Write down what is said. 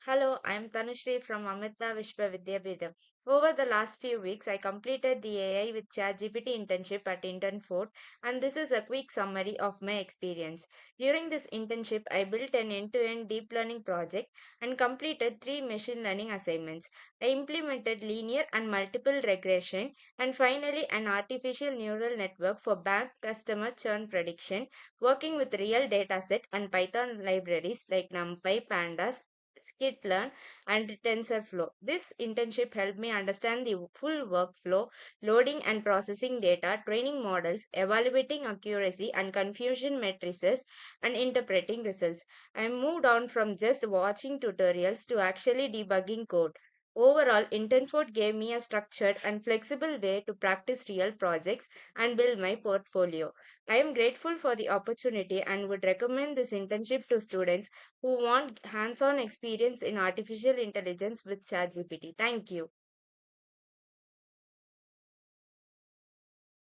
Hello, I am Thanushree from Amrita Vishwa Vidyapeetham. Over the last few weeks, I completed the AI with ChatGPT internship at IntrnForte, and this is a quick summary of my experience. During this internship, I built an end-to-end deep learning project and completed three machine learning assignments. I implemented linear and multiple regression, and finally an artificial neural network for bank customer churn prediction, working with real dataset and Python libraries like NumPy, Pandas, Scikit-learn, and TensorFlow. This internship helped me understand the full workflow, loading and processing data, training models, evaluating accuracy and confusion matrices, and interpreting results. I moved on from just watching tutorials to actually debugging code. Overall, InternForte gave me a structured and flexible way to practice real projects and build my portfolio. I am grateful for the opportunity and would recommend this internship to students who want hands on experience in artificial intelligence with ChatGPT. Thank you.